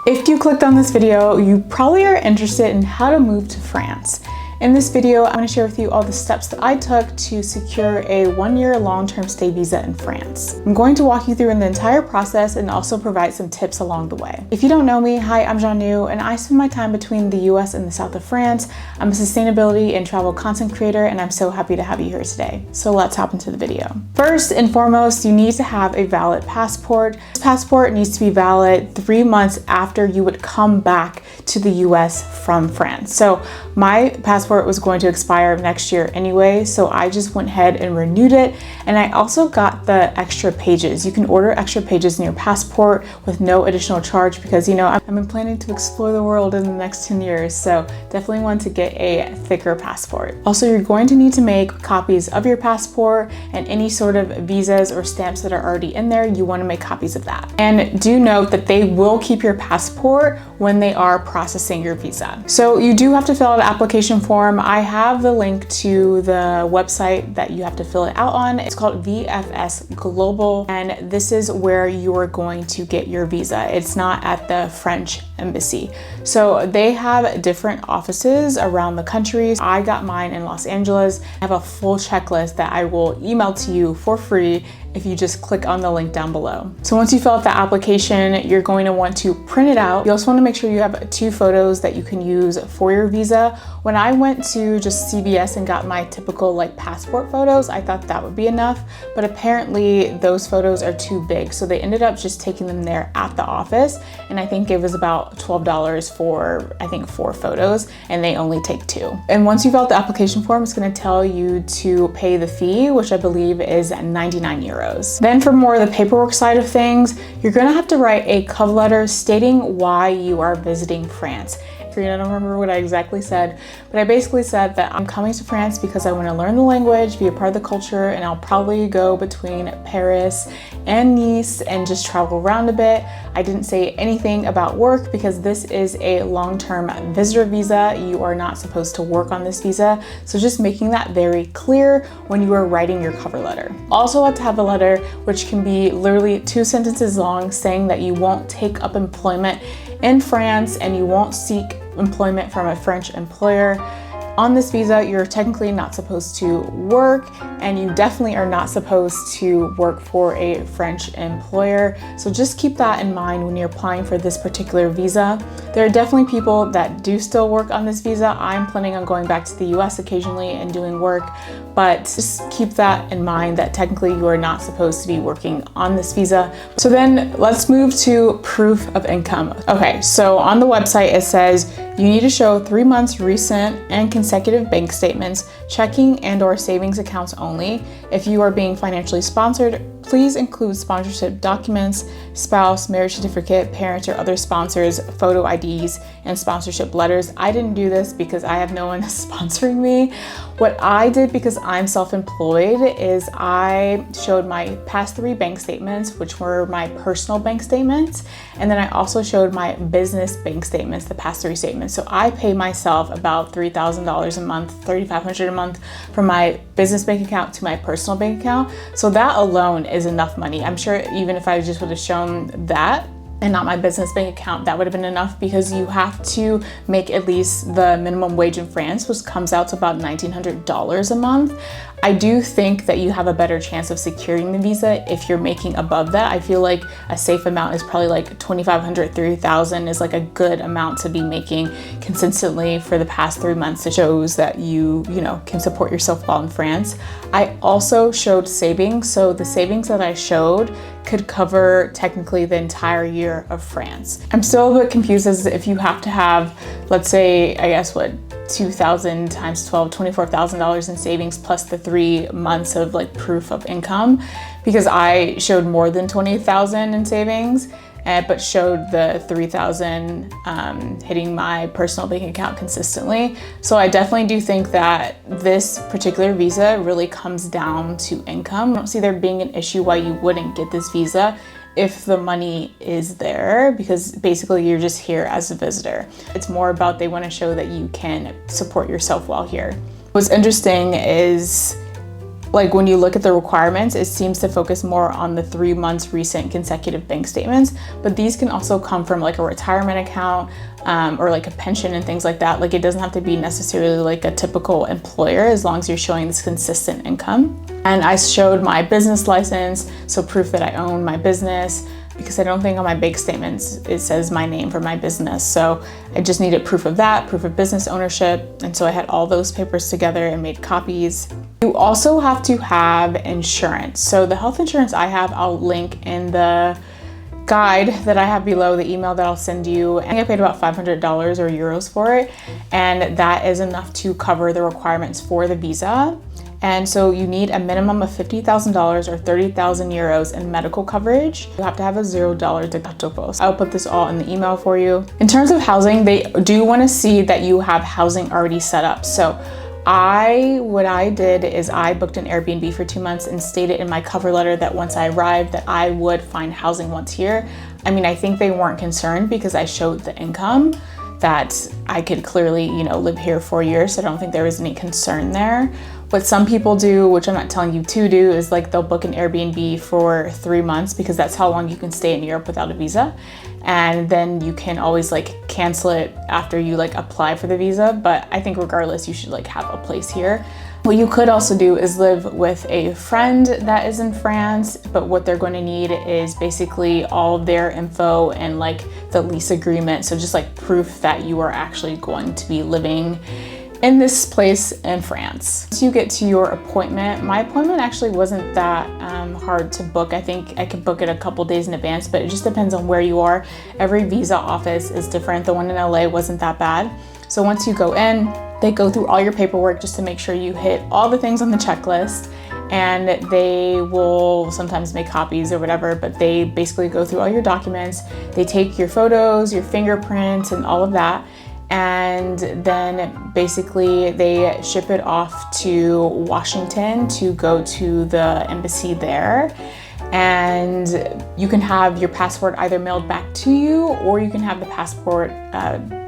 If you clicked on this video, you probably are interested in how to move to France. In this video, I'm going to share with you all the steps that I took to secure a 1-year long-term stay visa in France. I'm going to walk you through the entire process and also provide some tips along the way. If you don't know me, hi, I'm Jhánneu, and I spend my time between the US and the south of France. I'm a sustainability and travel content creator, and I'm so happy to have you here today. So let's hop into the video. First and foremost, you need to have a valid passport. This passport needs to be valid 3 months after you would come back to the US from France. So my passport was going to expire next year anyway, so I just went ahead and renewed it. And I also got the extra pages. You can order extra pages in your passport with no additional charge because, you know, I've been planning to explore the world in the next 10 years, so definitely want to get a thicker passport. Also, you're going to need to make copies of your passport, and any sort of visas or stamps that are already in there, you want to make copies of that. And do note that they will keep your passport when they are processing your visa. So you do have to fill out an application form. I have the link to the website that you have to fill it out on. It's called VFS Global, and this is where you are going to get your visa. It's not at the French embassy. So they have different offices around the country. I got mine in Los Angeles. I have a full checklist that I will email to you for free if you just click on the link down below. So once you fill out the application, you're going to want to print it out. You also want to make sure you have 2 photos that you can use for your visa. When I went to just CVS and got my typical like passport photos, I thought that would be enough, but apparently those photos are too big. So they ended up just taking them there at the office, and I think it was about $12 for, I think, 4 photos, and they only take 2. And once you fill out the application form, it's going to tell you to pay the fee, which I believe is 99 euros. Then for more of the paperwork side of things, you're going to have to write a cover letter stating why you are visiting France. I don't remember what I exactly said, but I basically said that I'm coming to France because I want to learn the language, be a part of the culture, and I'll probably go between Paris and Nice and just travel around a bit. I didn't say anything about work because this is a long-term visitor visa. You are not supposed to work on this visa, so just making that very clear when you are writing your cover letter. Also have to have a letter which can be literally 2 sentences long saying that you won't take up employment in France and you won't seek employment from a French employer. On this visa, you're technically not supposed to work, and you definitely are not supposed to work for a French employer. So just keep that in mind when you're applying for this particular visa. There are definitely people that do still work on this visa. I'm planning on going back to the US occasionally and doing work, but just keep that in mind that technically you are not supposed to be working on this visa. So then let's move to proof of income. Okay, so on the website, it says you need to show 3 months recent and consecutive bank statements, checking and/or savings accounts only. If you are being financially sponsored, please include sponsorship documents, spouse, marriage certificate, parents or other sponsors, photo IDs, and sponsorship letters. I didn't do this because I have no one sponsoring me. What I did, because I'm self-employed, is I showed my past 3 bank statements, which were my personal bank statements, and then I also showed my business bank statements, the past 3 statements. So I pay myself about $3,000 a month, $3,500 a month from my business bank account to my personal bank account. So that alone is enough money. I'm sure even if I just would have shown that and not my business bank account, that would have been enough, because you have to make at least the minimum wage in France, which comes out to about $1,900 a month. I do think that you have a better chance of securing the visa if you're making above that. I feel like a safe amount is probably like $2,500, $3,000 is like a good amount to be making consistently for the past 3 months. It shows that you know, can support yourself well in France. I also showed savings. So the savings that I showed could cover technically the entire year of France. I'm still a bit confused as if you have to have, let's say, I guess what, 2,000 times 12, $24,000 in savings plus the 3 months of like proof of income, because I showed more than 20,000 in savings, but showed the 3,000 hitting my personal bank account consistently. So I definitely do think that this particular visa really comes down to income. I don't see there being an issue why you wouldn't get this visa if the money is there, because basically you're just here as a visitor. It's more about they want to show that you can support yourself while here. What's interesting is Like when you look at the requirements, it seems to focus more on the 3 months recent consecutive bank statements, but these can also come from like a retirement account or like a pension and things like that. Like it doesn't have to be necessarily like a typical employer as long as you're showing this consistent income. And I showed my business license, so proof that I own my business, because I don't think on my bank statements it says my name for my business. So I just needed proof of that, proof of business ownership. And so I had all those papers together and made copies. You also have to have insurance. So the health insurance I have, I'll link in the guide that I have below, the email that I'll send you. I think I paid about $500 or euros for it. And that is enough to cover the requirements for the visa. And so you need a minimum of $50,000 or 30,000 euros in medical coverage. You have to have a $0 deductible. I'll put this all in the email for you. In terms of housing, they do want to see that you have housing already set up. So what I did is I booked an Airbnb for 2 months and stated in my cover letter that once I arrived that I would find housing once here. I mean, I think they weren't concerned because I showed the income that I could clearly, live here 4 years. So I don't think there was any concern there. What some people do, which I'm not telling you to do, is like they'll book an Airbnb for 3 months because that's how long you can stay in Europe without a visa. And then you can always like cancel it after you like apply for the visa. But I think regardless, you should like have a place here. What you could also do is live with a friend that is in France, but what they're going to need is basically all of their info and like the lease agreement. So just like proof that you are actually going to be living in this place in France. Once you get to your appointment, my appointment actually wasn't that hard to book. I think I could book it a couple days in advance, but it just depends on where you are. Every visa office is different. The one in LA wasn't that bad. So once you go in, they go through all your paperwork just to make sure you hit all the things on the checklist. And they will sometimes make copies or whatever, but they basically go through all your documents. They take your photos, your fingerprints, and all of that. And then basically they ship it off to Washington to go to the embassy there. And you can have your passport either mailed back to you or you can have the passport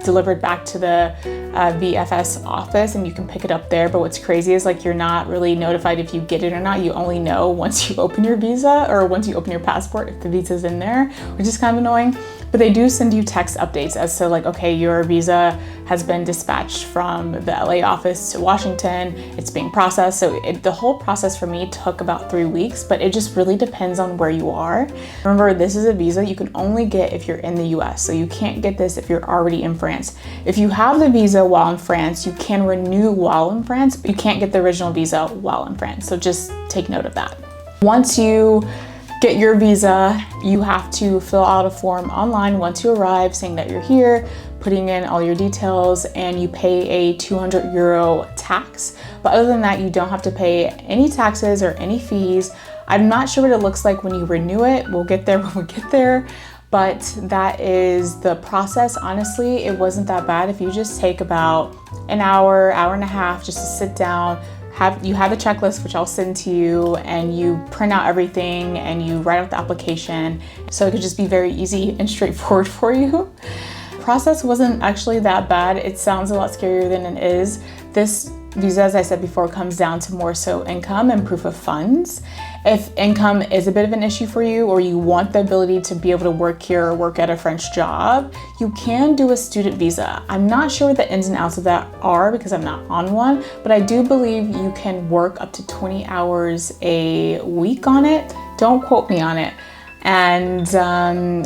delivered back to the VFS office and you can pick it up there. But what's crazy is like you're not really notified if you get it or not. You only know once you open your visa or once you open your passport if the visa's in there, which is kind of annoying. But they do send you text updates as to like, okay, your visa has been dispatched from the LA office to Washington, it's being processed. So the whole process for me took about 3 weeks, but it just really depends on where you are. Remember, this is a visa you can only get if you're in the US. So you can't get this if you're already in France. If you have the visa while in France, you can renew while in France, but you can't get the original visa while in France. So just take note of that. Once you get your visa, you have to fill out a form online once you arrive saying that you're here, putting in all your details, and you pay a 200 euro tax. But other than that, you don't have to pay any taxes or any fees. I'm not sure what it looks like when you renew it. We'll get there when we get there. But that is the process. Honestly, it wasn't that bad. If you just take about an hour, hour and a half just to sit down, you have the checklist, which I'll send to you, and you print out everything and you write out the application. So it could just be very easy and straightforward for you. The process wasn't actually that bad. It sounds a lot scarier than it is. This visa, as I said before, comes down to more so income and proof of funds. If income is a bit of an issue for you, or you want the ability to be able to work here or work at a French job, you can do a student visa. I'm not sure what the ins and outs of that are because I'm not on one, but I do believe you can work up to 20 hours a week on it. Don't quote me on it. And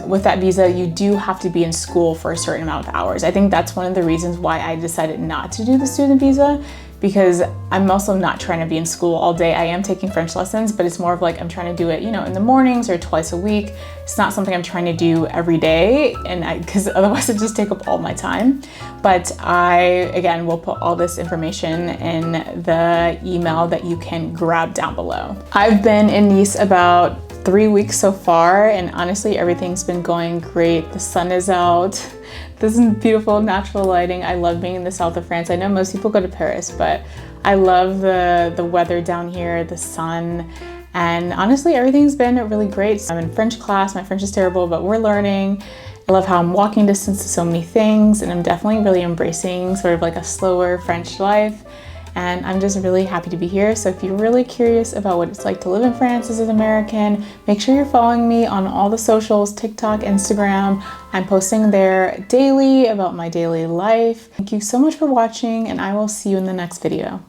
with that visa, you do have to be in school for a certain amount of hours. I think that's one of the reasons why I decided not to do the student visa, because I'm also not trying to be in school all day. I am taking French lessons, but it's more of like I'm trying to do it, in the mornings or twice a week. It's not something I'm trying to do every day, and because otherwise it just take up all my time. But I, again, will put all this information in the email that you can grab down below. I've been in Nice about 3 weeks so far, and honestly, everything's been going great. The sun is out. This is beautiful natural lighting. I love being in the south of France. I know most people go to Paris, but I love the weather down here, the sun, and honestly, everything's been really great. I'm in French class. My French is terrible, but we're learning. I love how I'm walking distance to so many things, and I'm definitely really embracing sort of like a slower French life. and I'm just really happy to be here. So if you're really curious about what it's like to live in France as an American, make sure you're following me on all the socials, TikTok, Instagram. I'm posting there daily about my daily life. Thank you so much for watching, and I will see you in the next video.